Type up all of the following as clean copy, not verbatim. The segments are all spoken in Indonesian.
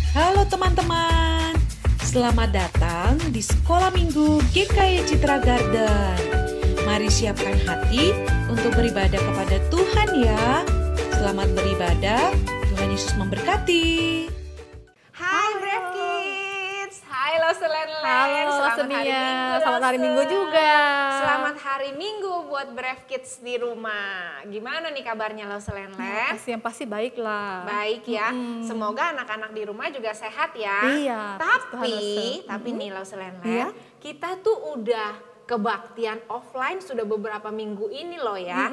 Halo teman-teman, selamat datang di Sekolah Minggu GKY Citra Garden. Mari siapkan hati untuk beribadah kepada Tuhan ya. Selamat beribadah, Tuhan Yesus memberkati. Hai Brave Kids, hai Lose Len Len. Halo Selamat hari Nia, Minggu, selamat hari Lose. Minggu juga. Selamat hari Minggu buat Brave Kids di rumah. Gimana nih kabarnya Lose Len Len? Yang pasti baik lah. Baik ya, semoga anak-anak di rumah juga sehat ya. Iya, Tapi nih Lose Len Len, Iya? kita tuh udah kebaktian offline sudah beberapa minggu ini loh ya.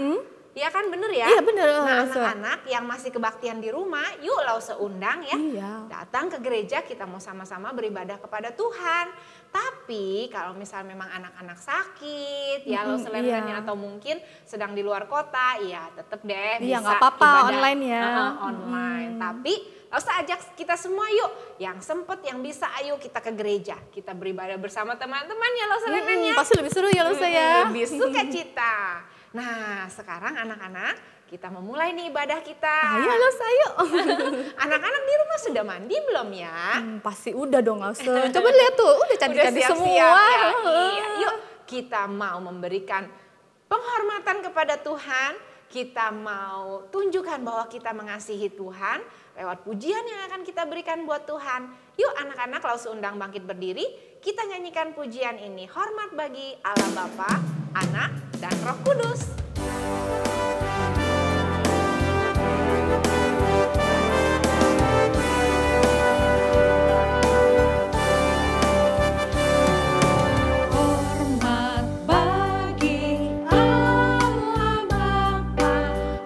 Iya kan bener ya? Iya bener. Nah anak-anak yang masih kebaktian di rumah, yuk Lause undang ya. Iya. Datang ke gereja, kita mau sama-sama beribadah kepada Tuhan. Tapi kalau misal memang anak-anak sakit, ya Lause Len-Len iya. atau mungkin sedang di luar kota, ya tetap deh Iya, bisa nggak apa-apa, ibadah online ya. online. Tapi Lause ajak kita semua yuk, yang sempet, yang bisa, ayo kita ke gereja. Kita beribadah bersama teman-teman ya Lause Len-Len ya. Pasti lebih seru ya Lose ya. Lebih sukacita. Nah, sekarang anak-anak kita memulai nih ibadah kita. Ayo Lose, ayo. Anak-anak di rumah sudah mandi belum ya? Pasti udah dong Lose. Coba lihat tuh, udah cantik-cantik Udah semua. siap-siap ya? Iya. Yuk, kita mau memberikan penghormatan kepada Tuhan. Kita mau tunjukkan bahwa kita mengasihi Tuhan lewat pujian yang akan kita berikan buat Tuhan. Yuk anak-anak, Lause undang bangkit berdiri. Kita nyanyikan pujian ini. Hormat bagi Allah Bapa, Anak, dan Roh Kudus. Hormat bagi Allah Bapa,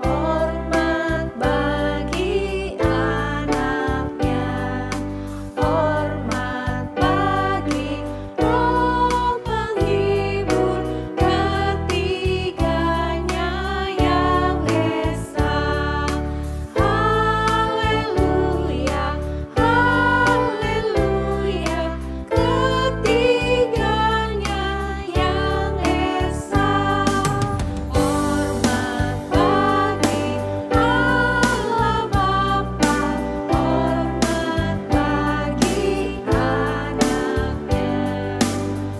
hormat bagi anaknya, hormat bagi Roh penghibur ketiganya yang esa. Haleluya, haleluya, ketiganya yang esa. Hormat bagi Allah Bapa, hormat bagi anaknya,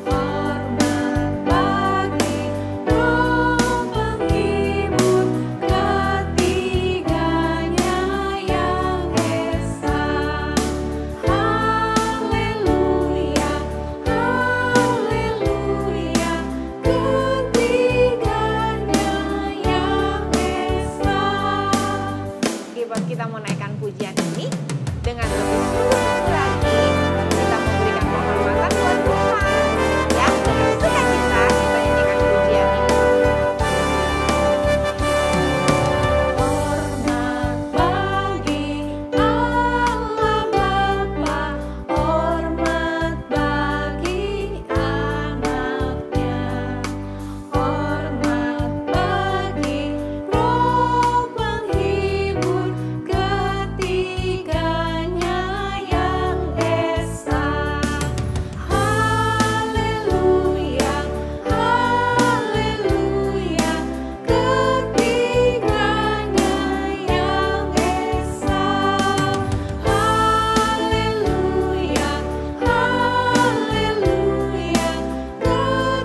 hormat bagi Roh penghibur ketiganya yang esa. Haleluya, haleluya, ketiganya yang esa. Oke, buat kita mau naikkan pujian ini dengan lebih sungguh lagi, kita memberikan penghormatan buat Tuhan. Ya, dengan sukacita kita nyanyikan pujian ini. Hormat bagi Allah Bapa, hormat bagi anaknya, hormat bagi Roh penghibur ketiganya yang esa. Haleluya, haleluya, ketiganya yang esa. Haleluya, haleluya,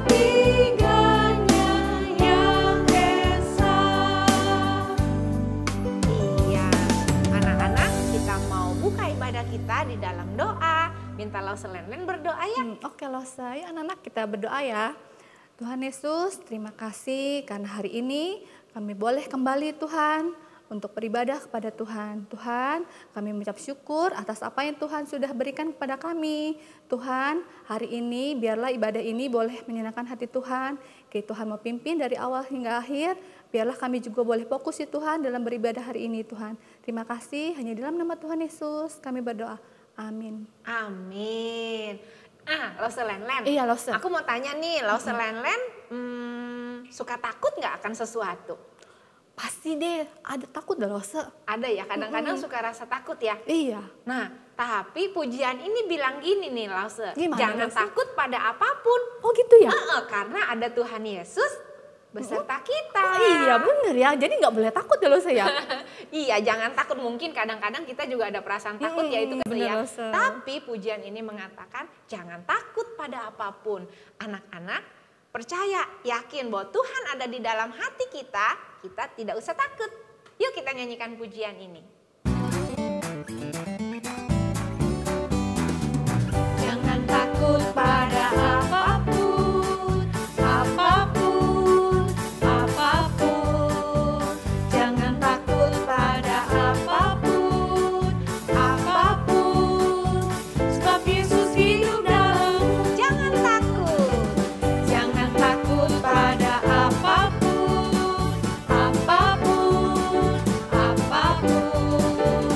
ketiganya yang esa. Iya, anak-anak kita mau buka ibadah kita di dalam doa. Minta Lause Len-Len berdoa ya. Oke Lose, ya anak-anak kita berdoa ya. Tuhan Yesus, terima kasih karena hari ini kami boleh kembali Tuhan untuk beribadah kepada Tuhan. Tuhan, kami mengucap syukur atas apa yang Tuhan sudah berikan kepada kami. Tuhan, hari ini biarlah ibadah ini boleh menyenangkan hati Tuhan. Tuhan mau pimpin dari awal hingga akhir. Biarlah kami juga boleh fokus ya Tuhan dalam beribadah hari ini Tuhan. Terima kasih, hanya dalam nama Tuhan Yesus kami berdoa. Amin. Amin. Lause Len-Len. Iya Lose. Aku mau tanya nih, Lause Len-Len suka takut nggak akan sesuatu? Pasti deh, ada takut dah Lose. Ada ya, kadang-kadang suka rasa takut ya. Iya. Nah, tapi pujian ini bilang gini nih Lause, Gimana, jangan Lause? takut pada apapun. Oh gitu ya? Karena ada Tuhan Yesus beserta kita. Iya bener ya, jadi nggak boleh takut ya Lose ya. Iya, jangan takut. Mungkin kadang-kadang kita juga ada perasaan takut, yaitu bener, ya. Lose. Tapi pujian ini mengatakan jangan takut pada apapun. Anak-anak percaya, yakin bahwa Tuhan ada di dalam hati kita tidak usah takut. Yuk kita nyanyikan pujian ini. Jangan takut pada apapun, apapun, apapun. Jangan takut pada apapun, apapun. Sebab Yesus hidup dalammu. Jangan takut. Jangan takut pada apapun, apapun, apapun.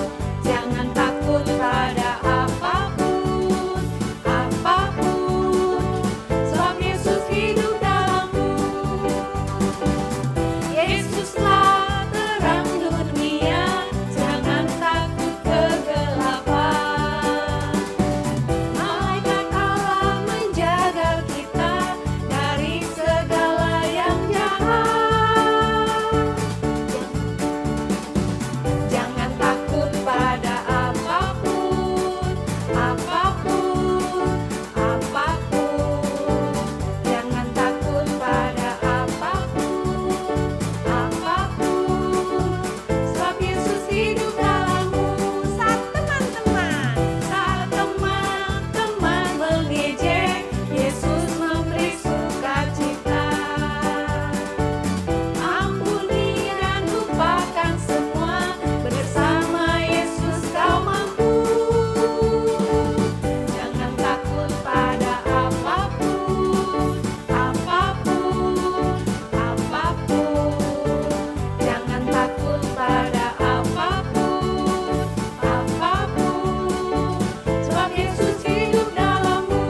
Jangan takut pada apapun, apapun. Sebab Yesus hidup dalammu. Yesuslah terang dunia. Jangan takut kegelapan. Malaikat Allah menjaga kita dari segala yang jahat. Jangan takut pada apapun, apapun, apapun. Jangan takut pada apapun, apapun. Sebab Yesus hidup dalammu. Saat teman-teman Saat teman-teman mengejek, Yesus memberi sukacita. Ampuni dan lupakan semua, bersama Yesus kau mampu. Jangan takut pada apapun, apapun, apapun. Jangan takut pada apapun, apapun. Sebab Yesus hidup dalammu.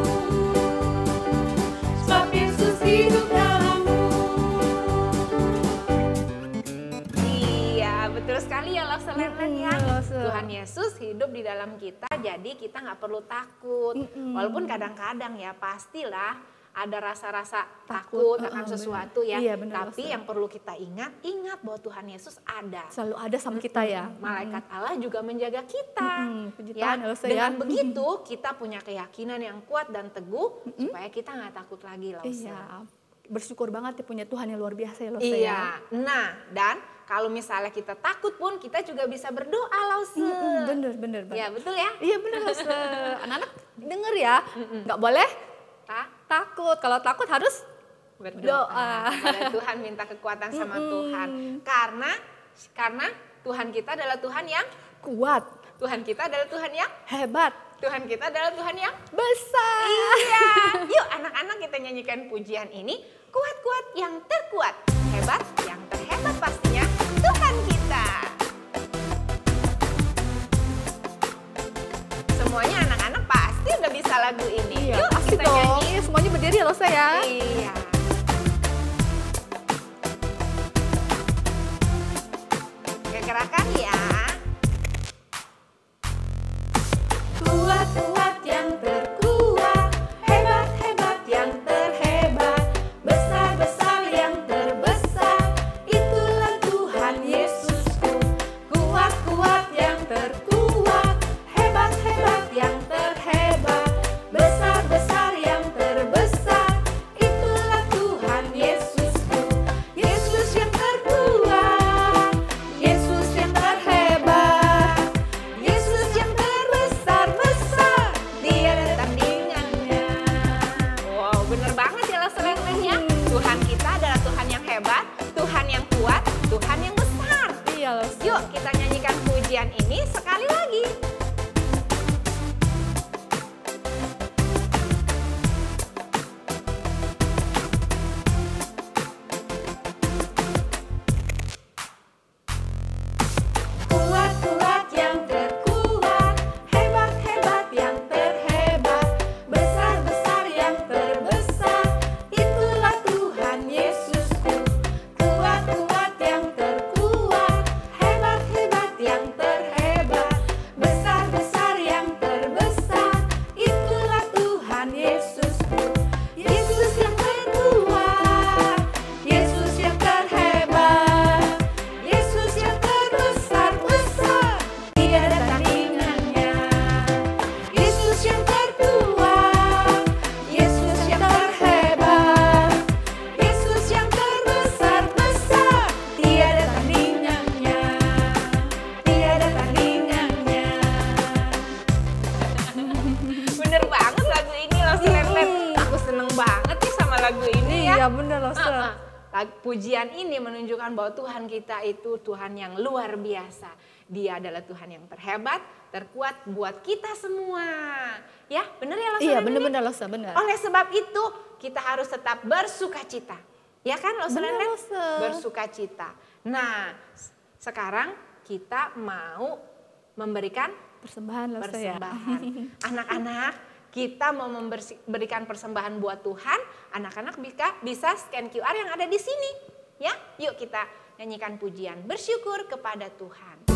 Sebab Yesus hidup dalammu. Iya, betul sekali ya Love Lelen ya. Love. Tuhan Yesus hidup di dalam kita, jadi kita nggak perlu takut. Walaupun kadang-kadang ya pastilah ada rasa-rasa takut akan sesuatu ya. Iya, benar, Tapi Love. yang perlu kita ingat bahwa Tuhan Yesus ada. Selalu ada sama kita ya. Malaikat Allah juga menjaga kita. Puji Ya, Tuhan ya, Lose, dengan ya. begitu kita punya keyakinan yang kuat dan teguh supaya kita nggak takut lagi Lause. Iya, bersyukur banget ya punya Tuhan yang luar biasa ya Lose ya. Iya, nah dan kalau misalnya kita takut pun kita juga bisa berdoa Lause. Bener, bener. Ya betul ya. Iya bener Lose. Anak-anak denger ya, nggak boleh takut. Kalau takut harus Berdoa kepada Tuhan, minta kekuatan sama Tuhan. Karena Tuhan kita adalah Tuhan yang kuat, Tuhan kita adalah Tuhan yang hebat, Tuhan kita adalah Tuhan yang besar. iya. Yuk anak-anak kita nyanyikan pujian ini. Kuat-kuat yang terkuat, hebat yang terhebat pastinya Tuhan kita. Semuanya anak-anak pasti udah bisa lagu ini. Iya, Yuk pasti kita dong. nyanyi. Semuanya berdiri ya Lose ya. Iya. Gerakan ya. Kuat-kuat yang terkuat, hebat-hebat yang terhebat, besar-besar yang terbesar, itulah Tuhan Yesusku. Kuat-kuat yang terkuat, hebat-hebat yang terhebat, besar-besar yang terbesar, itulah Tuhan Yesusku. Yesus yang terkuat, Yesus yang terhebat, Yesus yang terbesar-besar, bener loh, Se. Pujian ini menunjukkan bahwa Tuhan kita itu Tuhan yang luar biasa. Dia adalah Tuhan yang terhebat, terkuat buat kita semua. Ya, benar ya Loh? Iya, bener-bener loh, Se, bener. Oleh sebab itu, kita harus tetap bersukacita. Ya kan, Loh, Bener, Loh, Se. bersukacita. Nah, sekarang kita mau memberikan Persembahan loh, Se, ya. persembahan. Anak-anak, kita mau memberikan persembahan buat Tuhan. Anak-anak bisa scan QR yang ada di sini. Ya, yuk kita nyanyikan pujian bersyukur kepada Tuhan.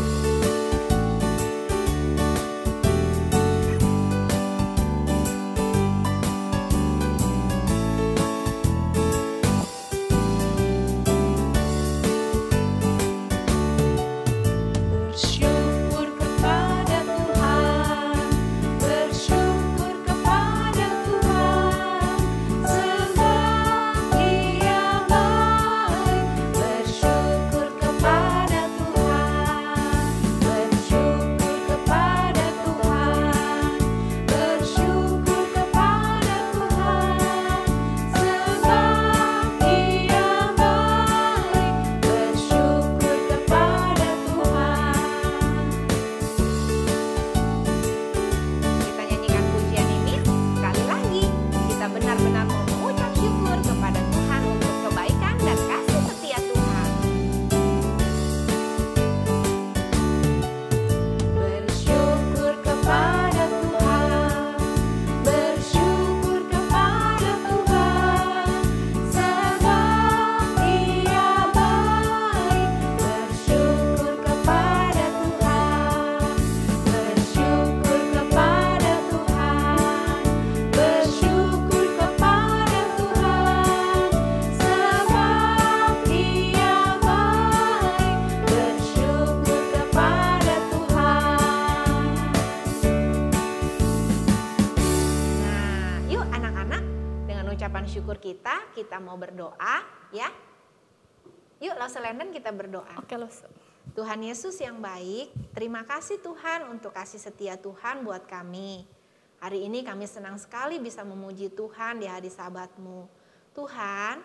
Bersyukur kepada Tuhan, bersyukur kepada Tuhan, sebab Dia baik. Bersyukur kepada Tuhan, bersyukur kepada Tuhan, bersyukur kepada Tuhan, sebab Dia baik. Bersyukur kepada Tuhan. Kita nyanyikan pujian ini sekali lagi. Kita benar-benar mau mengucap syukur kepada Tuhan untuk kebaikan dan kasih setia Tuhan. Bersyukur kepada Tuhan, bersyukur kepada Tuhan, sebab Dia baik. Bersyukur kepada Tuhan, bersyukur kepada Tuhan, bersyukur kepada Tuhan, sebab Dia baik. Bersyukur kepada Tuhan. Nah, yuk anak-anak, dengan ucapan syukur kita mau berdoa ya. Yuk Loh Selenden, kita berdoa. Oke loh, Se. Tuhan Yesus yang baik, terima kasih Tuhan untuk kasih setia Tuhan buat kami. Hari ini kami senang sekali bisa memuji Tuhan di hari Sabat-Mu. Tuhan,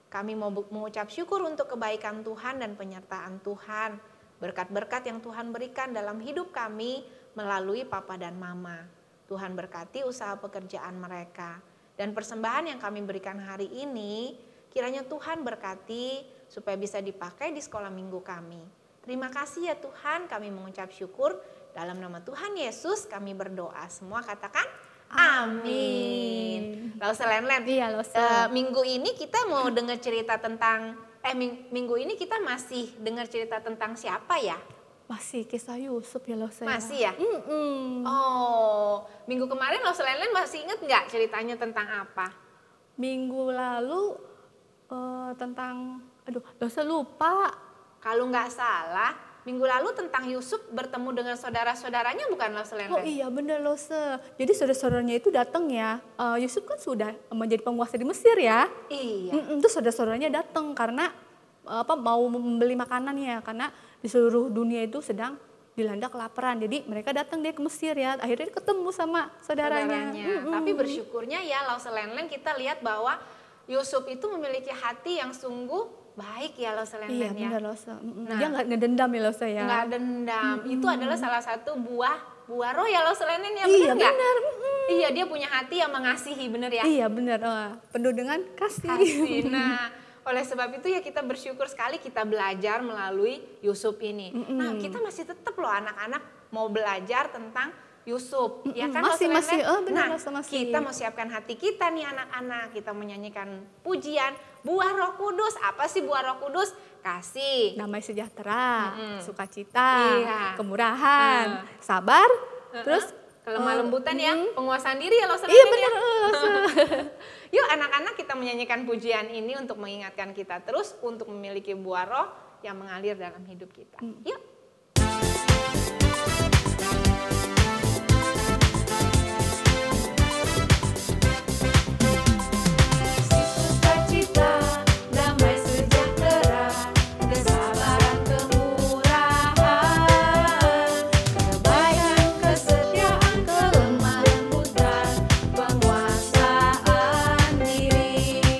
kami mau mengucap syukur untuk kebaikan Tuhan dan penyertaan Tuhan. Berkat-berkat yang Tuhan berikan dalam hidup kami melalui Papa dan Mama. Tuhan berkati usaha pekerjaan mereka. Dan persembahan yang kami berikan hari ini, kiranya Tuhan berkati supaya bisa dipakai di sekolah minggu kami. Terima kasih ya Tuhan, kami mengucap syukur. Dalam nama Tuhan Yesus kami berdoa. Semua katakan amin. Lalu Selenden, Iya loh, Se. minggu ini kita mau dengar cerita tentang, minggu ini kita masih dengar cerita tentang siapa ya? Masih kisah Yusuf ya loh, Se. Masih ya? Mm-mm. Oh, minggu kemarin Lalu Selenden masih inget nggak ceritanya tentang apa? Minggu lalu tentang, aduh, loh, Se, lupa. Kalau nggak salah, minggu lalu tentang Yusuf bertemu dengan saudara-saudaranya bukan Lalu Selenden? Oh iya bener loh, Se. Jadi saudara-saudaranya itu datang ya. Yusuf kan sudah menjadi penguasa di Mesir ya. Iya. Terus saudara-saudaranya datang karena mau membeli makanannya, karena di seluruh dunia itu sedang dilanda kelaparan. Jadi mereka datang dia ke Mesir ya. Akhirnya dia ketemu sama saudaranya. Tapi bersyukurnya ya Lalu Selenden, kita lihat bahwa Yusuf itu memiliki hati yang sungguh baik ya Lalu Selenden Iya ya. bener loh, Se. Nah, Dia nggak ngedendam ya loh, Se, ya. Nggak dendam. Itu adalah salah satu buah roh ya Lalu Selenden ya, Iya bener nggak? bener. Iya, dia punya hati yang mengasihi, bener ya? Iya bener, penuh dengan kasih. Kasih. Nah, oleh sebab itu ya kita bersyukur sekali kita belajar melalui Yusuf ini. Nah, kita masih tetap loh anak-anak mau belajar tentang Yusuf, ya kan Masih, Loh masih. Selenden? Benar, Nah, Loh, masih. kita mau siapkan hati kita nih anak-anak. Kita menyanyikan pujian buah Roh Kudus. Apa sih buah Roh Kudus? Kasih, Damai sejahtera, sukacita, Iya. kemurahan, sabar, terus kelemah lembutan ya, penguasaan diri ya Loh iya Selenden bener. ya. Yuk anak-anak, kita menyanyikan pujian ini untuk mengingatkan kita terus untuk memiliki buah roh yang mengalir dalam hidup kita. Yuk. Sukacita, damai sejahtera, kesabaran, kemurahan, kebaikan, kesetiaan, kelemah lembutan, penguasaan diri.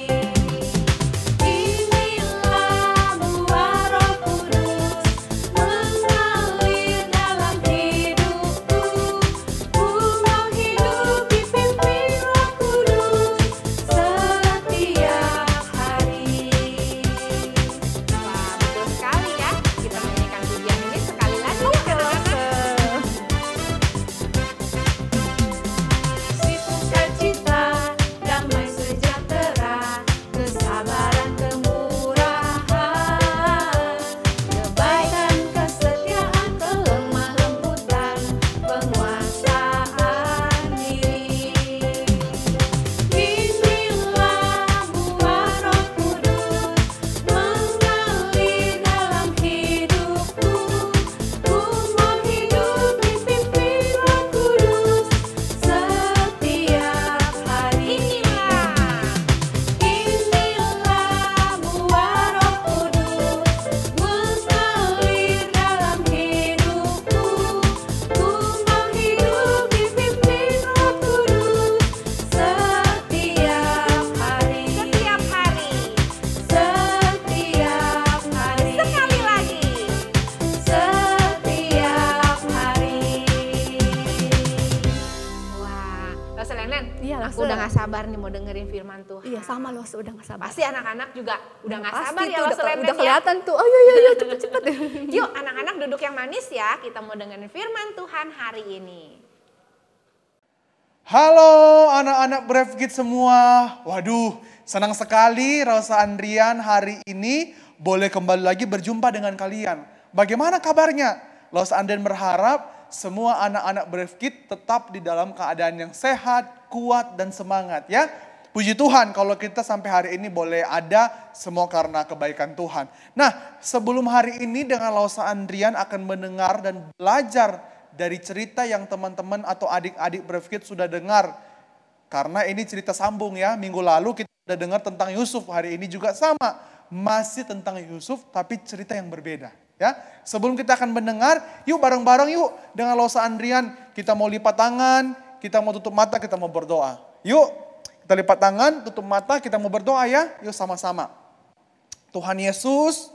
Iya, Aku udah gak sabar nih mau dengerin firman Tuhan. Iya, sama loh, udah gak sabar. Pasti anak-anak juga udah gak Pasti sabar ya tuh, lo Remen udah ya. kelihatan tuh. Oh iya, cepet-cepet. Yuk anak-anak duduk yang manis ya, kita mau dengerin firman Tuhan hari ini. Halo anak-anak Brave Kids semua. Waduh, senang sekali Rosa Andrian hari ini boleh kembali lagi berjumpa dengan kalian. Bagaimana kabarnya? Rosa Andrian berharap semua anak-anak Brave Kids tetap di dalam keadaan yang sehat, kuat, dan semangat ya. Puji Tuhan kalau kita sampai hari ini boleh ada semua karena kebaikan Tuhan. Nah, sebelum hari ini dengan Rosa Andrian akan mendengar dan belajar dari cerita yang teman-teman atau adik-adik Brave Kids sudah dengar. Karena ini cerita sambung ya. Minggu lalu kita sudah dengar tentang Yusuf. Hari ini juga sama. Masih tentang Yusuf tapi cerita yang berbeda. Ya, sebelum kita akan mendengar, yuk bareng-bareng yuk dengan Rosa Andrian. Kita mau lipat tangan, kita mau tutup mata, kita mau berdoa. Yuk, kita lipat tangan, tutup mata, kita mau berdoa ya. Yuk sama-sama. Tuhan Yesus,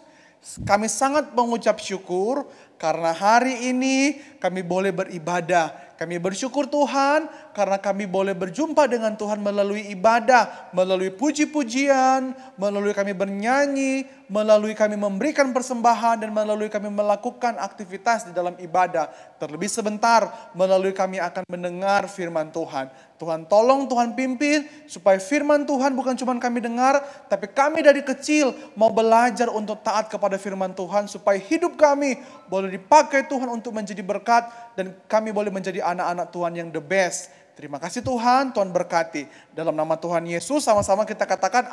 kami sangat mengucap syukur karena hari ini kami boleh beribadah. Kami bersyukur Tuhan karena kami boleh berjumpa dengan Tuhan melalui ibadah, melalui puji-pujian, melalui kami bernyanyi, melalui kami memberikan persembahan dan melalui kami melakukan aktivitas di dalam ibadah. Terlebih sebentar melalui kami akan mendengar firman Tuhan. Tuhan tolong, Tuhan pimpin supaya firman Tuhan bukan cuma kami dengar, tapi kami dari kecil mau belajar untuk taat kepada firman Tuhan supaya hidup kami boleh dipakai Tuhan untuk menjadi berkat dan kami boleh menjadi anak-anak Tuhan yang the best. Terima kasih Tuhan, Tuhan berkati. Dalam nama Tuhan Yesus sama-sama kita katakan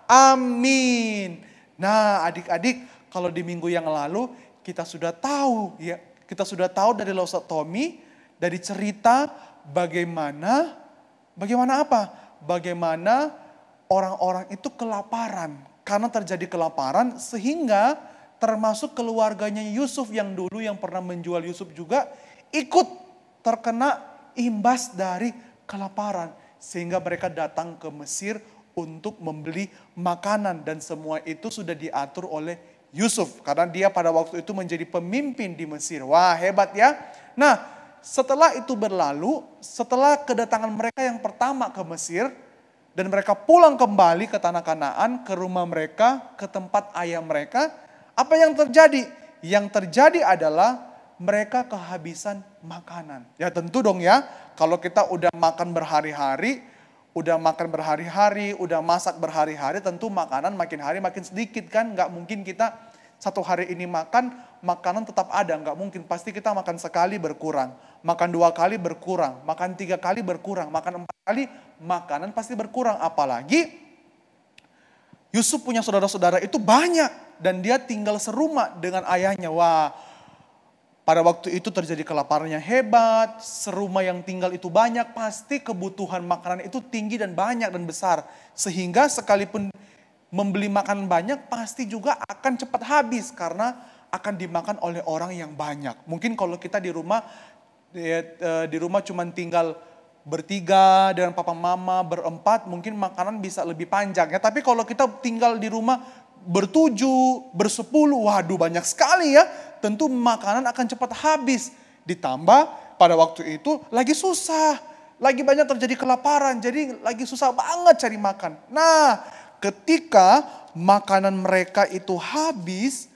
amin. Nah adik-adik, kalau di minggu yang lalu kita sudah tahu ya, kita sudah tahu dari Rosa Tommy, dari cerita bagaimana apa? Bagaimana orang-orang itu kelaparan. Karena terjadi kelaparan sehingga termasuk keluarganya Yusuf yang dulu yang pernah menjual Yusuf juga ikut terkena imbas dari kelaparan. Sehingga mereka datang ke Mesir untuk membeli makanan dan semua itu sudah diatur oleh Yusuf. Karena dia pada waktu itu menjadi pemimpin di Mesir. Wah hebat ya. Nah setelah itu berlalu, setelah kedatangan mereka yang pertama ke Mesir. Dan mereka pulang kembali ke tanah Kanaan, ke rumah mereka, ke tempat ayah mereka. Apa yang terjadi? Yang terjadi adalah mereka kehabisan makanan. Ya tentu dong ya, kalau kita udah makan berhari-hari, udah masak berhari-hari, tentu makanan makin hari makin sedikit kan. Nggak mungkin kita satu hari ini makan, makanan tetap ada. Nggak mungkin, pasti kita makan sekali berkurang. Makan 2 kali berkurang, makan 3 kali berkurang, makan 4 kali, makanan pasti berkurang. Apalagi Yusuf punya saudara-saudara itu banyak. Dan dia tinggal serumah dengan ayahnya. Wah, pada waktu itu terjadi kelaparan yang hebat. Serumah yang tinggal itu banyak. Pasti kebutuhan makanan itu tinggi dan banyak dan besar. Sehingga sekalipun membeli makanan banyak pasti juga akan cepat habis. Karena akan dimakan oleh orang yang banyak. Mungkin kalau kita di rumah cuma tinggal bertiga dengan papa mama, berempat, mungkin makanan bisa lebih panjang ya. Tapi kalau kita tinggal di rumah ber-7, ber-10, waduh banyak sekali ya. Tentu makanan akan cepat habis. Ditambah pada waktu itu lagi susah, lagi banyak terjadi kelaparan, jadi lagi susah banget cari makan. Nah, ketika makanan mereka itu habis,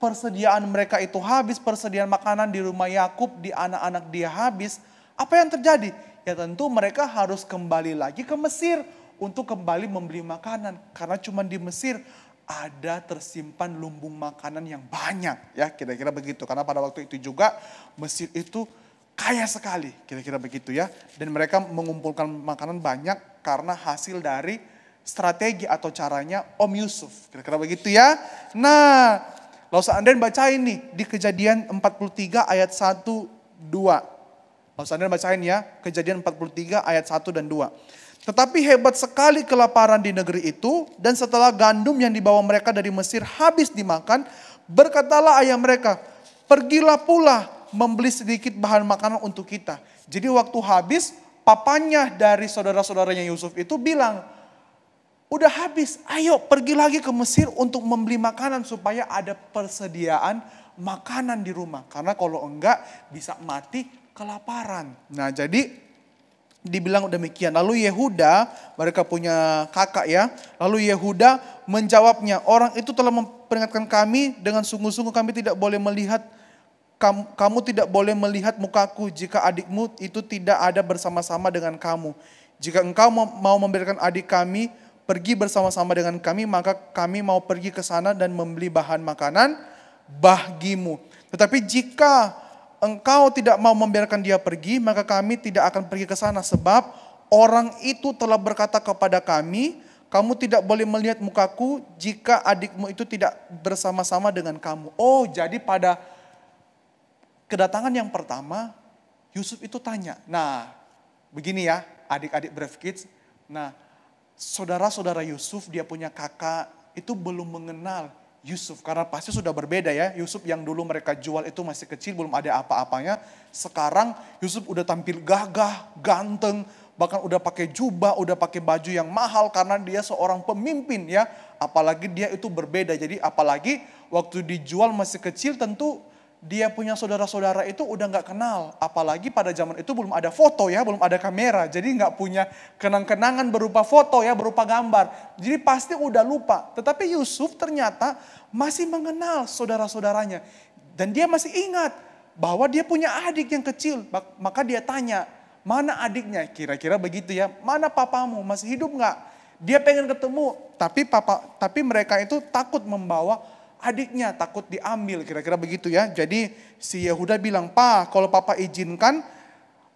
persediaan mereka itu habis, persediaan makanan di rumah Yakub, di anak-anak dia habis, apa yang terjadi? Ya tentu mereka harus kembali lagi ke Mesir untuk kembali membeli makanan. Karena cuma di Mesir ada tersimpan lumbung makanan yang banyak. Ya kira-kira begitu. Karena pada waktu itu juga Mesir itu kaya sekali. Kira-kira begitu ya. Dan mereka mengumpulkan makanan banyak karena hasil dari strategi atau caranya Om Yusuf. Kira-kira begitu ya. Nah, Rosa Andrian bacain nih di Kejadian 43 ayat 1, 2. Rosa Andrian bacain ya, Kejadian 43 ayat 1 dan 2. Tetapi hebat sekali kelaparan di negeri itu, dan setelah gandum yang dibawa mereka dari Mesir habis dimakan, berkatalah ayah mereka, pergilah pula membeli sedikit bahan makanan untuk kita. Jadi waktu habis, papanya dari saudara-saudaranya Yusuf itu bilang, udah habis, ayo pergi lagi ke Mesir untuk membeli makanan supaya ada persediaan makanan di rumah. Karena kalau enggak bisa mati kelaparan. Nah jadi dibilang demikian. Lalu Yehuda, mereka punya kakak ya. Lalu Yehuda menjawabnya, orang itu telah memperingatkan kami dengan sungguh-sungguh kami tidak boleh melihat, kamu tidak boleh melihat mukaku jika adikmu itu tidak ada bersama-sama dengan kamu. Jika engkau mau membiarkan adik kami pergi bersama-sama dengan kami, maka kami mau pergi ke sana dan membeli bahan makanan bagimu. Tetapi jika engkau tidak mau membiarkan dia pergi, maka kami tidak akan pergi ke sana. Sebab orang itu telah berkata kepada kami, kamu tidak boleh melihat mukaku jika adikmu itu tidak bersama-sama dengan kamu. Oh, jadi pada kedatangan yang pertama, Yusuf itu tanya. Nah, begini ya adik-adik Brave Kids. Nah, saudara-saudara Yusuf, dia punya kakak, itu belum mengenal Yusuf, karena pasti sudah berbeda ya. Yusuf yang dulu mereka jual itu masih kecil, belum ada apa-apanya. Sekarang Yusuf udah tampil gagah, ganteng, bahkan udah pakai jubah, udah pakai baju yang mahal karena dia seorang pemimpin ya. Apalagi dia itu berbeda. Jadi apalagi waktu dijual masih kecil, tentu dia punya saudara-saudara itu udah gak kenal. Apalagi pada zaman itu belum ada foto ya, belum ada kamera. Jadi gak punya kenang-kenangan berupa foto ya, berupa gambar. Jadi pasti udah lupa. Tetapi Yusuf ternyata masih mengenal saudara-saudaranya. Dan dia masih ingat bahwa dia punya adik yang kecil. Maka dia tanya, mana adiknya? Kira-kira begitu ya, mana papamu? Masih hidup gak? Dia pengen ketemu, tapi mereka itu takut membawa adiknya, takut diambil, kira-kira begitu ya. Jadi si Yehuda bilang, "Pa, kalau papa izinkan,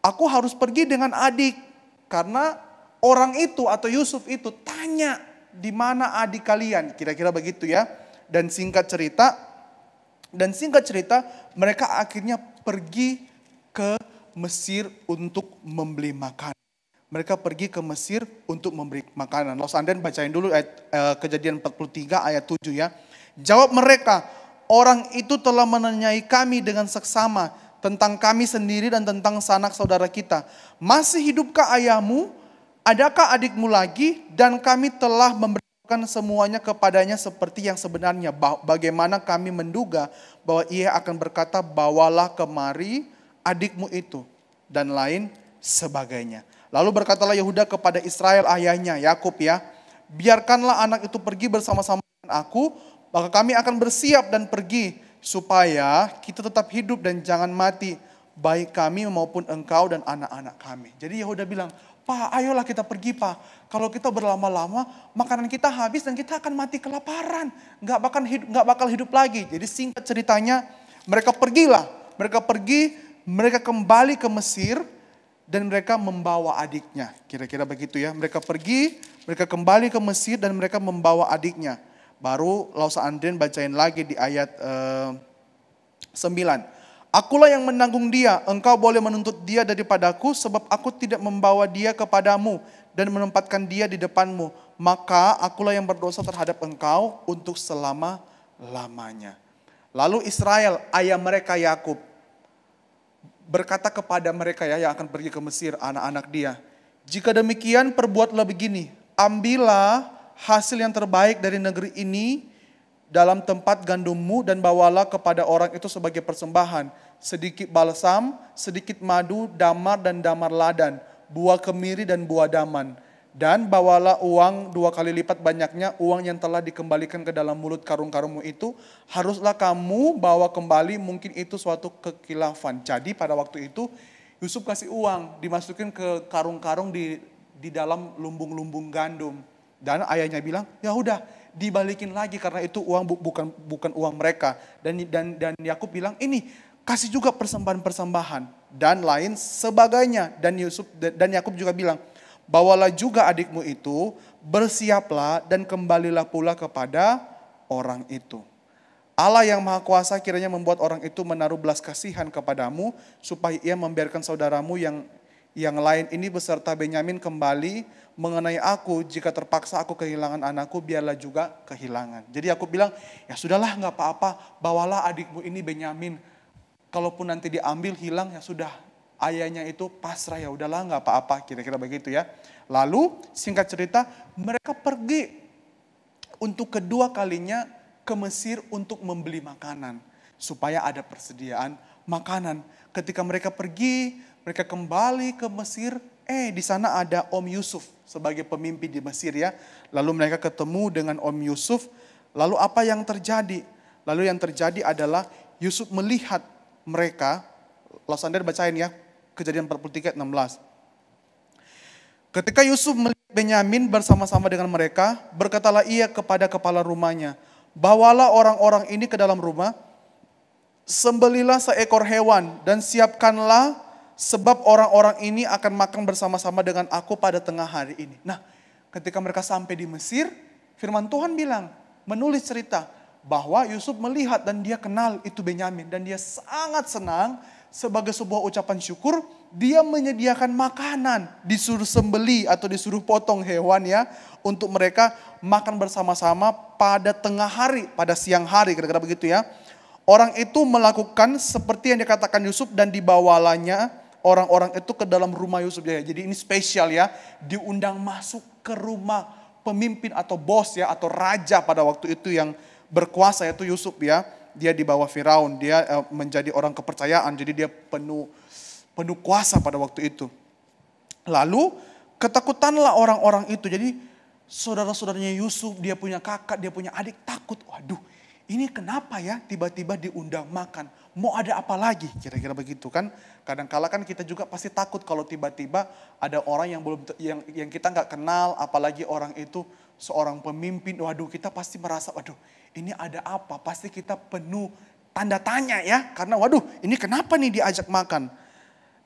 aku harus pergi dengan adik." Karena orang itu atau Yusuf itu tanya, "Di mana adik kalian?" Kira-kira begitu ya. Dan singkat cerita mereka akhirnya pergi ke Mesir untuk membeli makan. Mereka pergi ke Mesir untuk memberi makanan. Los Anden bacain dulu ayat Kejadian 43 ayat 7 ya. Jawab mereka, orang itu telah menanyai kami dengan seksama tentang kami sendiri dan tentang sanak saudara kita. Masih hidupkah ayahmu? Adakah adikmu lagi? Dan kami telah memberitahukan semuanya kepadanya seperti yang sebenarnya. Bagaimana kami menduga bahwa ia akan berkata, bawalah kemari adikmu itu. Dan lain sebagainya. Lalu berkatalah Yehuda kepada Israel ayahnya, Yakub ya. Biarkanlah anak itu pergi bersama-sama dengan aku. Maka kami akan bersiap dan pergi supaya kita tetap hidup dan jangan mati, baik kami maupun engkau dan anak-anak kami. Jadi Yehuda bilang, "Pa, ayolah kita pergi, Pa. Kalau kita berlama-lama, makanan kita habis dan kita akan mati kelaparan. Nggak bakal hidup lagi." Jadi singkat ceritanya, mereka kembali ke Mesir dan mereka membawa adiknya. Kira-kira begitu ya. Mereka kembali ke Mesir dan mereka membawa adiknya. Baru Lausa Anden bacain lagi di ayat 9. Akulah yang menanggung dia, engkau boleh menuntut dia daripadaku sebab aku tidak membawa dia kepadamu dan menempatkan dia di depanmu. Maka akulah yang berdosa terhadap engkau untuk selama-lamanya. Lalu Israel, ayah mereka Yakub, berkata kepada mereka ya yang akan pergi ke Mesir, anak-anak dia. Jika demikian perbuatlah begini, ambillah hasil yang terbaik dari negeri ini dalam tempat gandummu dan bawalah kepada orang itu sebagai persembahan. Sedikit balsam, sedikit madu, damar dan damar ladan, buah kemiri dan buah daman. Dan bawalah uang 2 kali lipat banyaknya uang yang telah dikembalikan ke dalam mulut karung-karungmu itu. Haruslah kamu bawa kembali, mungkin itu suatu kekilafan. Jadi pada waktu itu Yusuf kasih uang, dimasukin ke karung-karung di dalam lumbung-lumbung gandum. Dan ayahnya bilang, ya udah dibalikin lagi karena itu uang bukan uang mereka. Dan Yakub bilang, ini kasih juga persembahan-persembahan dan lain sebagainya. Dan Yakub juga bilang, bawalah juga adikmu itu, bersiaplah dan kembalilah pula kepada orang itu. Allah yang Maha Kuasa kiranya membuat orang itu menaruh belas kasihan kepadamu, supaya ia membiarkan saudaramu yang lain ini beserta Benyamin kembali mengenai aku. Jika terpaksa aku kehilangan anakku, biarlah juga kehilangan. Jadi aku bilang, ya sudahlah gak apa-apa, bawalah adikmu ini Benyamin. Kalaupun nanti diambil hilang, ya sudah, ayahnya itu pasrah, ya udahlah gak apa-apa, kira-kira begitu ya. Lalu singkat cerita, mereka pergi untuk kedua kalinya ke Mesir untuk membeli makanan. Supaya ada persediaan makanan. Ketika mereka pergi, mereka kembali ke Mesir, di sana ada Om Yusuf sebagai pemimpin di Mesir ya. Lalu mereka ketemu dengan Om Yusuf. Lalu apa yang terjadi? Lalu yang terjadi adalah Yusuf melihat mereka. Lalu Anda bacain ya, Kejadian 43 ayat 16. Ketika Yusuf melihat Benyamin bersama-sama dengan mereka, berkatalah ia kepada kepala rumahnya, bawalah orang-orang ini ke dalam rumah, sembelilah seekor hewan dan siapkanlah, sebab orang-orang ini akan makan bersama-sama dengan aku pada tengah hari ini. Nah, ketika mereka sampai di Mesir, firman Tuhan bilang, menulis cerita bahwa Yusuf melihat dan dia kenal itu Benyamin. Dan dia sangat senang sebagai sebuah ucapan syukur, dia menyediakan makanan, disuruh sembeli atau disuruh potong hewan ya, untuk mereka makan bersama-sama pada tengah hari, pada siang hari, kira-kira begitu ya. Orang itu melakukan seperti yang dikatakan Yusuf dan dibawalanya orang-orang itu ke dalam rumah Yusuf. Jadi ini spesial ya, diundang masuk ke rumah pemimpin atau bos ya, atau raja pada waktu itu yang berkuasa, yaitu Yusuf ya. Dia di bawah Firaun, dia menjadi orang kepercayaan, jadi dia penuh kuasa pada waktu itu. Lalu ketakutanlah orang-orang itu. Jadi saudara-saudaranya Yusuf, dia punya kakak, dia punya adik, takut. Waduh, ini kenapa ya tiba-tiba diundang makan? Mau ada apa lagi? Kira-kira begitu kan. Kadang-kala kan kita juga pasti takut kalau tiba-tiba ada orang yang kita nggak kenal, apalagi orang itu seorang pemimpin. Waduh, kita pasti merasa, waduh, ini ada apa? Pasti kita penuh tanda tanya ya. Karena waduh, ini kenapa nih diajak makan?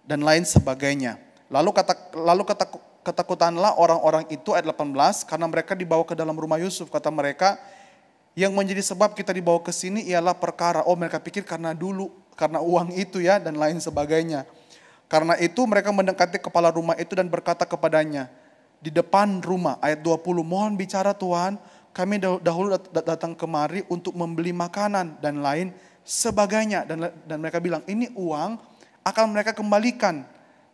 Dan lain sebagainya. Lalu ketakutanlah orang-orang itu ayat 18 karena mereka dibawa ke dalam rumah Yusuf. Kata mereka, yang menjadi sebab kita dibawa ke sini ialah perkara. Mereka pikir karena uang itu ya, dan lain sebagainya. Karena itu mereka mendekati kepala rumah itu dan berkata kepadanya di depan rumah, ayat 20, mohon bicara Tuhan, kami dahulu datang kemari untuk membeli makanan dan lain sebagainya. Dan mereka bilang, ini uang akan mereka kembalikan.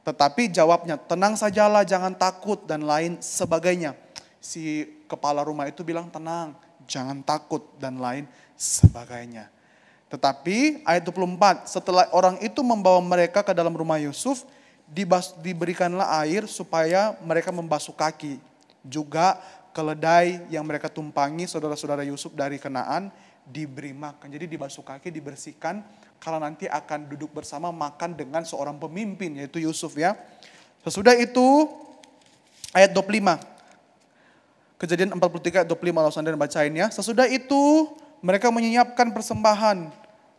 Tetapi jawabnya, tenang sajalah, jangan takut dan lain sebagainya. Si kepala rumah itu bilang, tenang, jangan takut dan lain sebagainya. Tetapi ayat 24, setelah orang itu membawa mereka ke dalam rumah Yusuf, diberikanlah air supaya mereka membasuh kaki. Juga keledai yang mereka tumpangi saudara-saudara Yusuf dari Kanaan diberi makan. Jadi dibasuh kaki, dibersihkan, karena nanti akan duduk bersama makan dengan seorang pemimpin, yaitu Yusuf ya. Sesudah itu ayat 25. Kejadian 43 ayat 25, lalu Anda bacain ya. Sesudah itu mereka menyiapkan persembahan,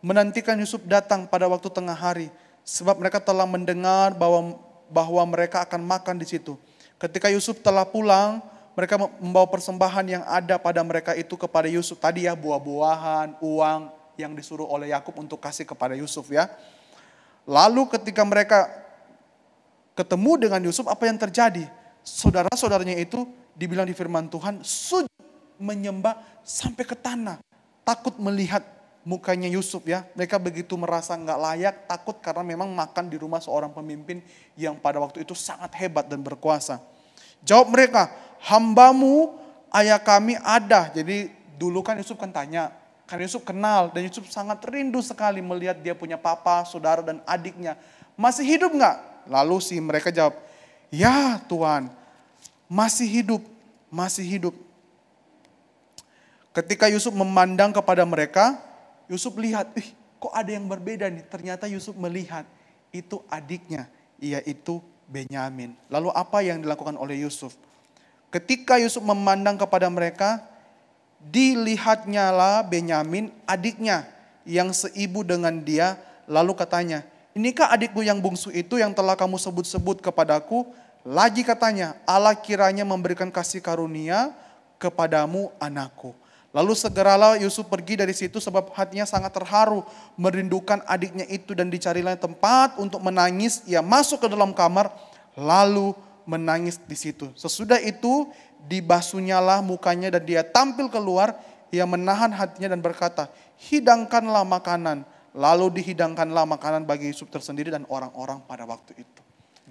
menantikan Yusuf datang pada waktu tengah hari. Sebab mereka telah mendengar bahwa mereka akan makan di situ. Ketika Yusuf telah pulang, mereka membawa persembahan yang ada pada mereka itu kepada Yusuf. Tadi ya, buah-buahan, uang yang disuruh oleh Yakub untuk kasih kepada Yusuf ya. Lalu ketika mereka ketemu dengan Yusuf, apa yang terjadi? Saudara-saudaranya itu dibilang di firman Tuhan, sujud menyembah sampai ke tanah. Takut melihat mukanya Yusuf ya. Mereka begitu merasa nggak layak, takut karena memang makan di rumah seorang pemimpin yang pada waktu itu sangat hebat dan berkuasa. Jawab mereka, hambamu ayah kami ada. Jadi dulu kan Yusuf kan tanya, karena Yusuf kenal dan Yusuf sangat rindu sekali melihat dia punya papa, saudara dan adiknya. Masih hidup nggak? Lalu mereka jawab, ya Tuhan, masih hidup, masih hidup. Ketika Yusuf memandang kepada mereka, Yusuf lihat, kok ada yang berbeda nih. Ternyata Yusuf melihat itu adiknya, yaitu Benyamin. Lalu apa yang dilakukan oleh Yusuf? Ketika Yusuf memandang kepada mereka, dilihatnya lah Benyamin, adiknya yang seibu dengan dia. Lalu katanya, inikah adikmu yang bungsu itu yang telah kamu sebut-sebut kepadaku? Lagi katanya, Allah kiranya memberikan kasih karunia kepadamu anakku. Lalu segeralah Yusuf pergi dari situ sebab hatinya sangat terharu merindukan adiknya itu, dan dicarilah tempat untuk menangis. Ia masuk ke dalam kamar lalu menangis di situ. Sesudah itu dibasuhnyalah mukanya dan dia tampil keluar. Ia menahan hatinya dan berkata, hidangkanlah makanan. Lalu dihidangkanlah makanan bagi Yusuf tersendiri dan orang-orang pada waktu itu.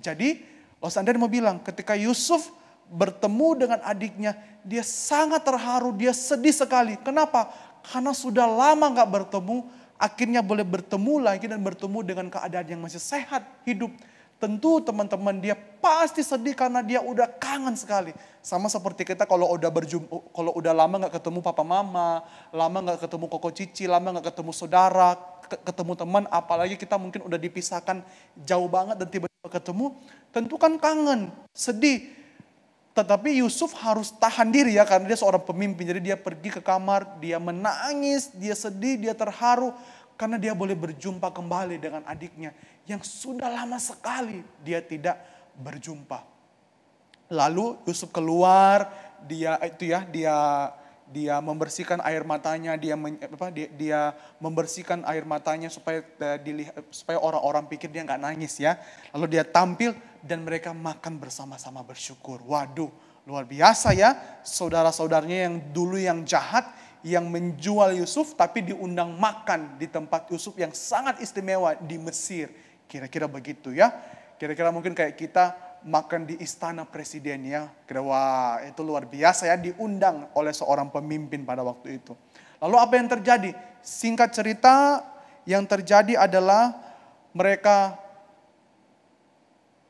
Jadi Anda mau bilang ketika Yusuf bertemu dengan adiknya, dia sangat terharu, dia sedih sekali. Kenapa? Karena sudah lama gak bertemu, akhirnya boleh bertemu lagi dan bertemu dengan keadaan yang masih sehat, hidup. tentu teman-teman dia pasti sedih karena dia udah kangen sekali. Sama seperti kita kalau udah lama gak ketemu papa mama, lama gak ketemu koko cici, lama gak ketemu saudara, ketemu teman, apalagi kita mungkin udah dipisahkan jauh banget dan tiba-tiba ketemu, tentu kan kangen, sedih. Tetapi Yusuf harus tahan diri ya, karena dia seorang pemimpin. Jadi dia pergi ke kamar, dia menangis, dia sedih, dia terharu. Karena dia boleh berjumpa kembali dengan adiknya yang sudah lama sekali dia tidak berjumpa. Lalu Yusuf keluar, dia membersihkan air matanya, dia membersihkan air matanya supaya orang-orang pikir dia nggak nangis ya. Lalu dia tampil dan mereka makan bersama-sama bersyukur. Waduh, luar biasa ya, saudara-saudaranya yang dulu yang jahat, yang menjual Yusuf tapi diundang makan di tempat Yusuf yang sangat istimewa di Mesir. Kira-kira begitu ya. Kira-kira mungkin kayak kita makan di istana presiden ya. Wah, itu luar biasa ya, diundang oleh seorang pemimpin pada waktu itu. Lalu apa yang terjadi? Singkat cerita, yang terjadi adalah mereka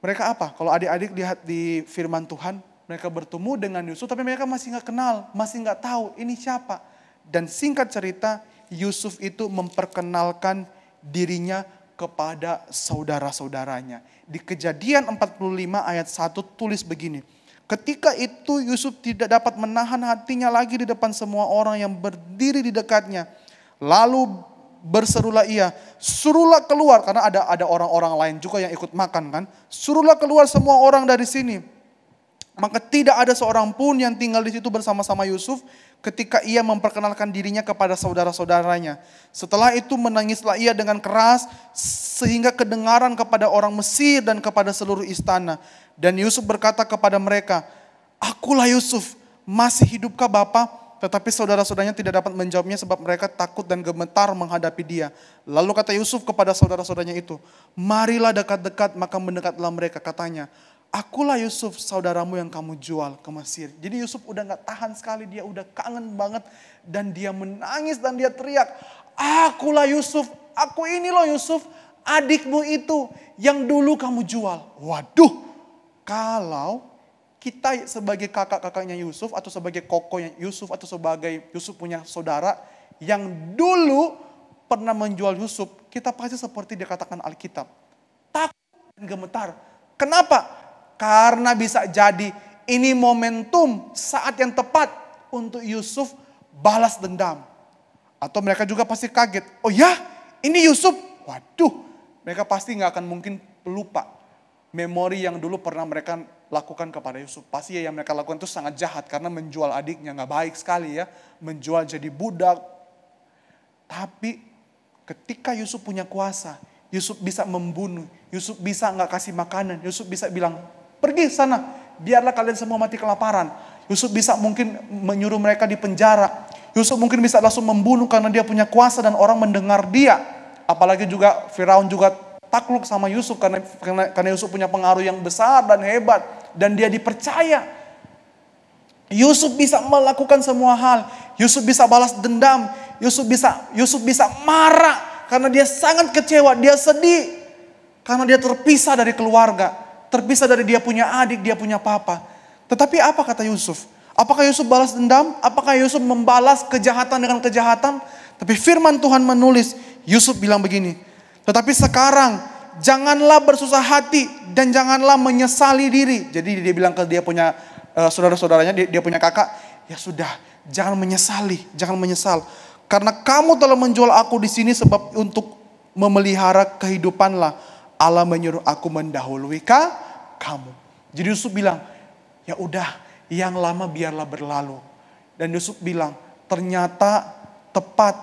apa? Kalau adik-adik lihat di firman Tuhan, mereka bertemu dengan Yusuf tapi mereka masih nggak kenal, masih nggak tahu ini siapa. Dan singkat cerita, Yusuf itu memperkenalkan dirinya kepada saudara-saudaranya. Di Kejadian 45 ayat 1 tulis begini. Ketika itu Yusuf tidak dapat menahan hatinya lagi di depan semua orang yang berdiri di dekatnya. Lalu berserulah ia, suruhlah keluar, karena ada orang-orang lain juga yang ikut makan kan. Suruhlah keluar semua orang dari sini. Maka tidak ada seorang pun yang tinggal di situ bersama-sama Yusuf ketika ia memperkenalkan dirinya kepada saudara-saudaranya. Setelah itu menangislah ia dengan keras sehingga kedengaran kepada orang Mesir dan kepada seluruh istana. Dan Yusuf berkata kepada mereka, "Akulah Yusuf, masih hidupkah Bapa?" Tetapi saudara-saudaranya tidak dapat menjawabnya sebab mereka takut dan gemetar menghadapi dia. Lalu kata Yusuf kepada saudara-saudaranya itu, "Marilah dekat-dekat." Maka mendekatlah mereka, katanya, "Akulah Yusuf, saudaramu yang kamu jual ke Mesir." Jadi Yusuf udah gak tahan sekali, dia udah kangen banget. Dan dia menangis dan dia teriak, "Akulah Yusuf, aku ini loh Yusuf, adikmu itu yang dulu kamu jual." Waduh, kalau kita sebagai kakak-kakaknya Yusuf atau sebagai kokonya Yusuf atau sebagai Yusuf punya saudara yang dulu pernah menjual Yusuf, kita pasti seperti dikatakan Alkitab, takut dan gemetar. Kenapa? Karena bisa jadi ini momentum saat yang tepat untuk Yusuf balas dendam. Atau mereka juga pasti kaget. Oh ya, ini Yusuf. Waduh, mereka pasti gak akan mungkin lupa memori yang dulu pernah mereka lakukan kepada Yusuf. Pasti yang mereka lakukan itu sangat jahat karena menjual adiknya. Gak baik sekali ya, menjual jadi budak. Tapi ketika Yusuf punya kuasa, Yusuf bisa membunuh, Yusuf bisa gak kasih makanan, Yusuf bisa bilang, "Pergi sana, biarlah kalian semua mati kelaparan." Yusuf bisa mungkin menyuruh mereka di penjara. Yusuf mungkin bisa langsung membunuh karena dia punya kuasa dan orang mendengar dia. Apalagi juga Firaun juga takluk sama Yusuf karena Yusuf punya pengaruh yang besar dan hebat. Dan dia dipercaya. Yusuf bisa melakukan semua hal. Yusuf bisa balas dendam. Yusuf bisa marah karena dia sangat kecewa, dia sedih. Karena dia terpisah dari keluarga. Terpisah dari dia punya adik, dia punya papa. Tetapi apa kata Yusuf? Apakah Yusuf balas dendam? Apakah Yusuf membalas kejahatan dengan kejahatan? Tapi firman Tuhan menulis, Yusuf bilang begini, "Tetapi sekarang janganlah bersusah hati dan janganlah menyesali diri." Jadi dia bilang ke dia punya saudara-saudaranya, dia punya kakak, "Ya sudah, jangan menyesal. Karena kamu telah menjual aku di sini sebab untuk memelihara kehidupanlah Allah menyuruh aku mendahului kamu." Jadi Yusuf bilang, "Ya udah, yang lama biarlah berlalu." Dan Yusuf bilang, ternyata tepat,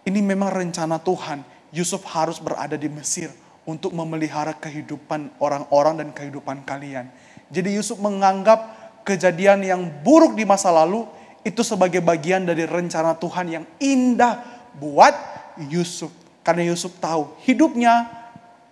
ini memang rencana Tuhan. Yusuf harus berada di Mesir untuk memelihara kehidupan orang-orang dan kehidupan kalian. Jadi Yusuf menganggap kejadian yang buruk di masa lalu itu sebagai bagian dari rencana Tuhan yang indah buat Yusuf. Karena Yusuf tahu hidupnya,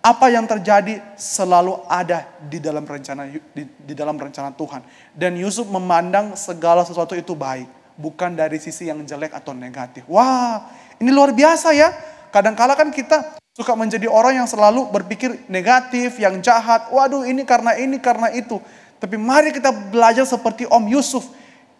apa yang terjadi selalu ada di dalam rencana Tuhan. Dan Yusuf memandang segala sesuatu itu baik, bukan dari sisi yang jelek atau negatif. Wah, ini luar biasa ya. Kadang-kala kan kita Suka menjadi orang yang selalu berpikir negatif, yang jahat. Waduh, ini, karena itu. Tapi mari kita belajar seperti Om Yusuf.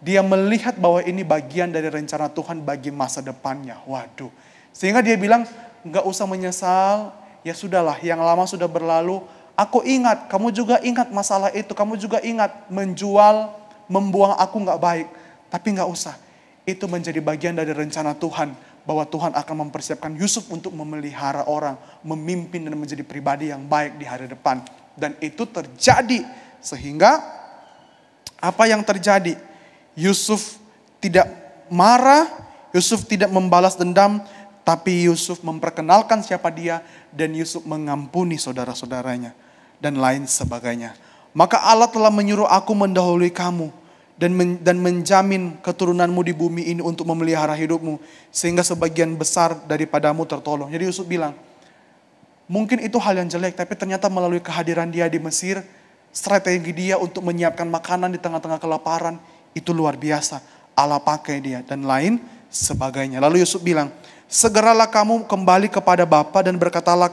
Dia melihat bahwa ini bagian dari rencana Tuhan bagi masa depannya. Waduh. Sehingga dia bilang, gak usah menyesal. Ya sudahlah, yang lama sudah berlalu. Aku ingat, kamu juga ingat masalah itu. Kamu juga ingat menjual, membuang aku gak baik. Tapi gak usah. Itu menjadi bagian dari rencana Tuhan. Bahwa Tuhan akan mempersiapkan Yusuf untuk memelihara orang. Memimpin dan menjadi pribadi yang baik di hari depan. Dan itu terjadi. Sehingga apa yang terjadi? Yusuf tidak marah. Yusuf tidak membalas dendam. Tapi Yusuf memperkenalkan siapa dia. Dan Yusuf mengampuni saudara-saudaranya. Dan lain sebagainya. Maka Allah telah menyuruh aku mendahului kamu. Dan menjamin keturunanmu di bumi ini untuk memelihara hidupmu. Sehingga sebagian besar daripadamu tertolong. Jadi Yusuf bilang, mungkin itu hal yang jelek. Tapi ternyata melalui kehadiran dia di Mesir, strategi dia untuk menyiapkan makanan di tengah-tengah kelaparan, itu luar biasa. Allah pakai dia dan lain sebagainya. Lalu Yusuf bilang, segeralah kamu kembali kepada bapa dan berkatalah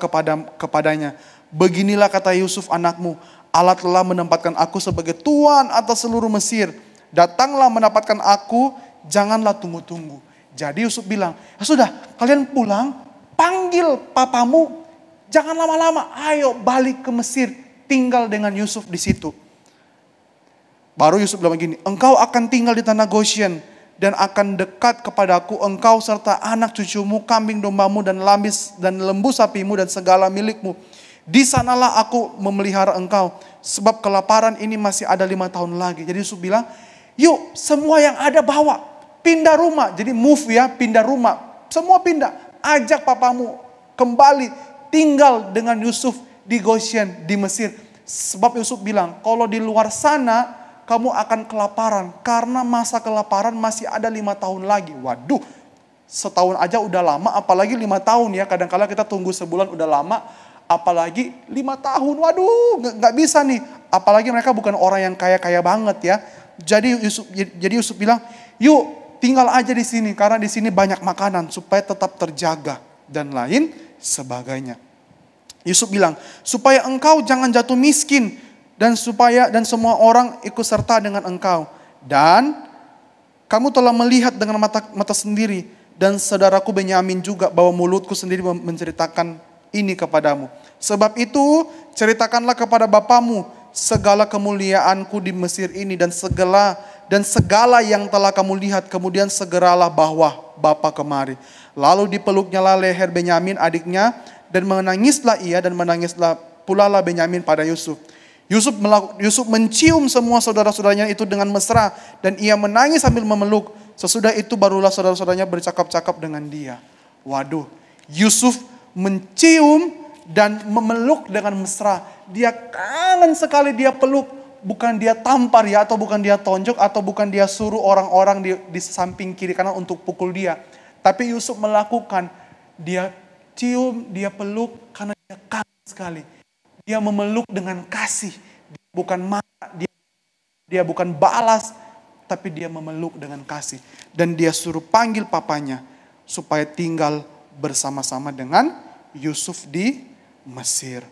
kepadanya, beginilah kata Yusuf anakmu, Allah telah menempatkan aku sebagai tuan atas seluruh Mesir. Datanglah mendapatkan aku, janganlah tunggu-tunggu. Jadi Yusuf bilang, ya sudah, kalian pulang, panggil papamu, jangan lama-lama, ayo balik ke Mesir, tinggal dengan Yusuf di situ. Baru Yusuf bilang begini, engkau akan tinggal di tanah Goshen dan akan dekat kepadaku, engkau serta anak cucumu, kambing dombamu dan lembu sapimu dan segala milikmu. Di sanalah aku memelihara engkau, sebab kelaparan ini masih ada 5 tahun lagi. Jadi Yusuf bilang, yuk semua yang ada bawa, pindah rumah. Jadi move ya, pindah rumah. Semua pindah, ajak papamu kembali tinggal dengan Yusuf di Goshen, di Mesir. Sebab Yusuf bilang, kalau di luar sana kamu akan kelaparan. Karena masa kelaparan masih ada 5 tahun lagi. Waduh, setahun aja udah lama, apalagi 5 tahun ya. Kadang-kadang kita tunggu sebulan udah lama, apalagi 5 tahun. Waduh, gak bisa nih. Apalagi mereka bukan orang yang kaya-kaya banget ya. Jadi Yusuf bilang, yuk tinggal aja di sini. Karena di sini banyak makanan supaya tetap terjaga. Dan lain sebagainya. Yusuf bilang, supaya engkau jangan jatuh miskin. Dan semua orang ikut serta dengan engkau. Dan kamu telah melihat dengan mata sendiri. Dan saudaraku Benyamin juga bahwa mulutku sendiri menceritakan ini kepadamu. Sebab itu ceritakanlah kepada bapamu segala kemuliaanku di Mesir ini dan segala yang telah kamu lihat. Kemudian segeralah bahwa bapa kemari. Lalu dipeluknya leher Benyamin adiknya dan menangislah ia dan menangislah pula Benyamin pada Yusuf. Yusuf mencium semua saudara-saudaranya itu dengan mesra dan ia menangis sambil memeluk. Sesudah itu barulah saudara-saudaranya bercakap-cakap dengan dia. Waduh, Yusuf mencium dan memeluk dengan mesra. Dia kangen sekali dia peluk. Bukan dia tampar ya, atau bukan dia tonjok, atau bukan dia suruh orang-orang di samping kiri kanan untuk pukul dia. Tapi Yusuf melakukan, dia cium, dia peluk karena dia kangen sekali. Dia memeluk dengan kasih. Dia bukan marah, dia bukan balas, tapi dia memeluk dengan kasih. Dan dia suruh panggil papanya supaya tinggal bersama-sama dengan Yusuf di Mesir.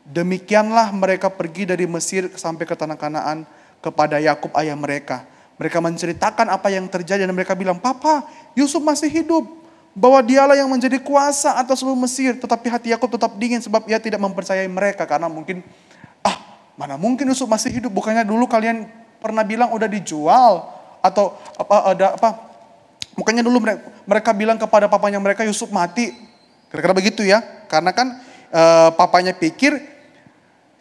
Demikianlah mereka pergi dari Mesir sampai ke tanah Kanaan kepada Yakub ayah mereka. Mereka menceritakan apa yang terjadi dan mereka bilang, Papa, Yusuf masih hidup. Bahwa dialah yang menjadi kuasa atas seluruh Mesir. Tetapi hati Yakub tetap dingin sebab ia tidak mempercayai mereka. Karena mungkin, mana mungkin Yusuf masih hidup. Bukannya dulu kalian pernah bilang udah dijual. Atau bukannya dulu mereka bilang kepada papanya mereka Yusuf mati. Kira-kira begitu ya. Karena kan papanya pikir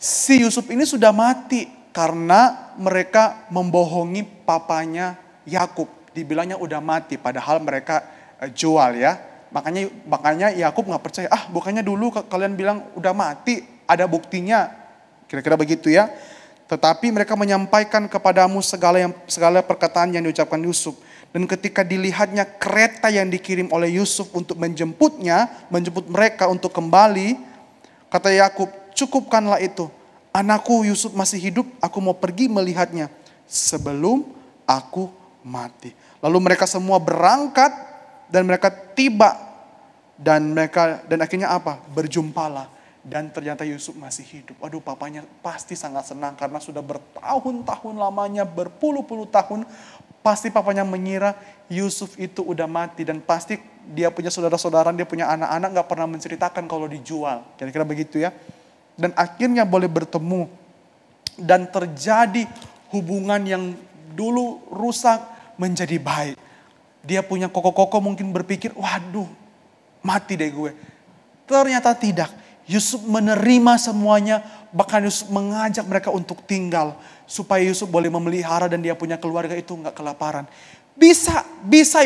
si Yusuf ini sudah mati. Karena mereka membohongi papanya Yakub. Dibilangnya udah mati padahal mereka jual ya. Makanya Yakub nggak percaya. Bukannya dulu kalian bilang udah mati, ada buktinya. Kira-kira begitu ya. Tetapi mereka menyampaikan kepadamu segala perkataan yang diucapkan Yusuf. Dan ketika dilihatnya kereta yang dikirim oleh Yusuf untuk menjemput mereka untuk kembali, kata Yakub, cukupkanlah itu. Anakku Yusuf masih hidup, aku mau pergi melihatnya sebelum aku mati. Lalu mereka semua berangkat dan mereka tiba Dan akhirnya apa? Berjumpalah. Dan ternyata Yusuf masih hidup. Aduh, papanya pasti sangat senang karena sudah bertahun-tahun lamanya, berpuluh-puluh tahun. Pasti papanya mengira Yusuf itu udah mati. Dan pasti dia punya saudara-saudara, dia punya anak-anak gak pernah menceritakan kalau dijual. Kira-kira begitu ya. Dan akhirnya boleh bertemu. Dan terjadi hubungan yang dulu rusak menjadi baik. Dia punya koko-koko mungkin berpikir, waduh mati deh gue. Ternyata tidak. Yusuf menerima semuanya, bahkan Yusuf mengajak mereka untuk tinggal. Supaya Yusuf boleh memelihara dan dia punya keluarga itu gak kelaparan. Bisa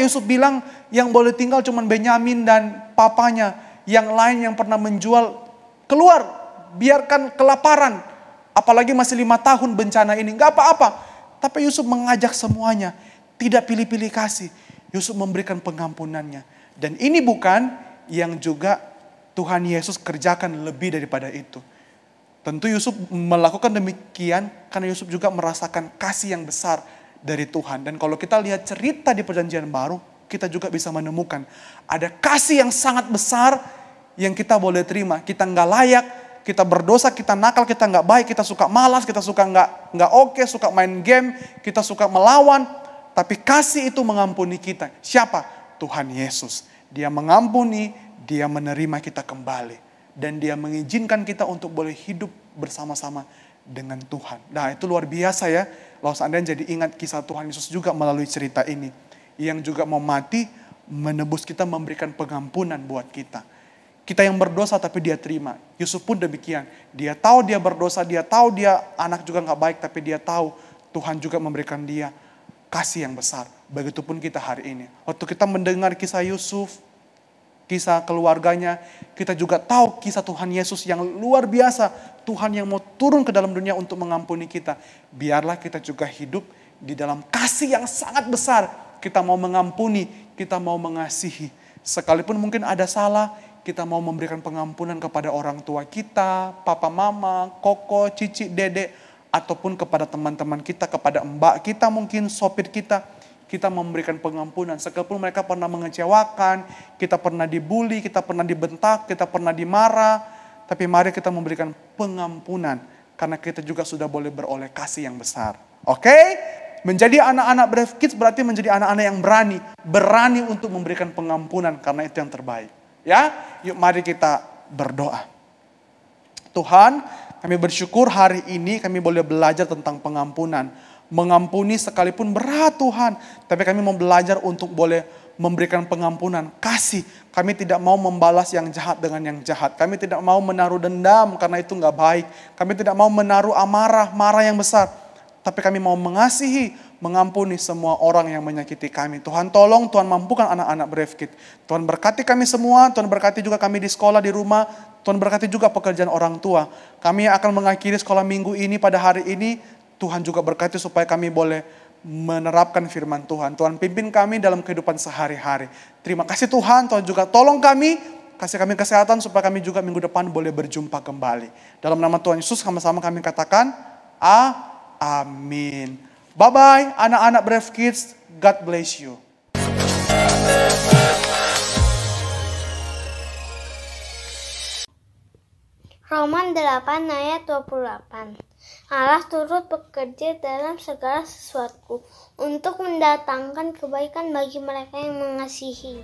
Yusuf bilang yang boleh tinggal cuma Benyamin dan papanya. Yang lain yang pernah menjual keluar, biarkan kelaparan. Apalagi masih 5 tahun bencana ini, gak apa-apa. Tapi Yusuf mengajak semuanya, tidak pilih-pilih kasih. Yusuf memberikan pengampunannya. Dan ini bukan yang juga Tuhan Yesus kerjakan lebih daripada itu. Tentu Yusuf melakukan demikian karena Yusuf juga merasakan kasih yang besar dari Tuhan. Dan kalau kita lihat cerita di Perjanjian Baru, kita juga bisa menemukan ada kasih yang sangat besar yang kita boleh terima. Kita nggak layak, kita berdosa, kita nakal, kita nggak baik, kita suka malas, kita suka nggak oke, suka main game, kita suka melawan. Tapi kasih itu mengampuni kita. Siapa? Tuhan Yesus. Dia mengampuni, dia menerima kita kembali. Dan dia mengizinkan kita untuk boleh hidup bersama-sama dengan Tuhan. Nah itu luar biasa ya. Lalu seandainya jadi ingat kisah Tuhan Yesus juga melalui cerita ini. Yang juga mau mati, menebus kita, memberikan pengampunan buat kita. Kita yang berdosa tapi dia terima. Yusuf pun demikian. Dia tahu dia berdosa, dia tahu dia anak juga gak baik. Tapi dia tahu Tuhan juga memberikan dia kasih yang besar. Begitupun kita hari ini. Waktu kita mendengar kisah Yusuf, kisah keluarganya, kita juga tahu kisah Tuhan Yesus yang luar biasa. Tuhan yang mau turun ke dalam dunia untuk mengampuni kita. Biarlah kita juga hidup di dalam kasih yang sangat besar. Kita mau mengampuni, kita mau mengasihi. Sekalipun mungkin ada salah, kita mau memberikan pengampunan kepada orang tua kita, papa mama, koko, cici, dedek, ataupun kepada teman-teman kita, kepada mbak kita mungkin, sopir kita. Kita memberikan pengampunan. Sekalipun mereka pernah mengecewakan, kita pernah dibully, kita pernah dibentak, kita pernah dimarah. Tapi mari kita memberikan pengampunan. Karena kita juga sudah boleh beroleh kasih yang besar. Oke? Menjadi anak-anak Brave Kids berarti menjadi anak-anak yang berani. Berani untuk memberikan pengampunan karena itu yang terbaik. Ya, yuk mari kita berdoa. Tuhan, kami bersyukur hari ini kami boleh belajar tentang pengampunan. Mengampuni sekalipun berat Tuhan. Tapi kami mau belajar untuk boleh memberikan pengampunan. Kasih. Kami tidak mau membalas yang jahat dengan yang jahat. Kami tidak mau menaruh dendam karena itu gak baik. Kami tidak mau menaruh marah yang besar. Tapi kami mau mengasihi, mengampuni semua orang yang menyakiti kami. Tuhan tolong, Tuhan mampukan anak-anak Brave Kids. Tuhan berkati kami semua, Tuhan berkati juga kami di sekolah, di rumah. Tuhan berkati juga pekerjaan orang tua. Kami akan mengakhiri sekolah minggu ini pada hari ini. Tuhan juga berkati supaya kami boleh menerapkan firman Tuhan. Tuhan pimpin kami dalam kehidupan sehari-hari. Terima kasih Tuhan, Tuhan juga tolong kami. Kasih kami kesehatan supaya kami juga minggu depan boleh berjumpa kembali. Dalam nama Tuhan Yesus sama-sama kami katakan, amin. Bye-bye anak-anak Brave Kids. God bless you. Roma 8 ayat 28. Allah turut bekerja dalam segala sesuatu untuk mendatangkan kebaikan bagi mereka yang mengasihi.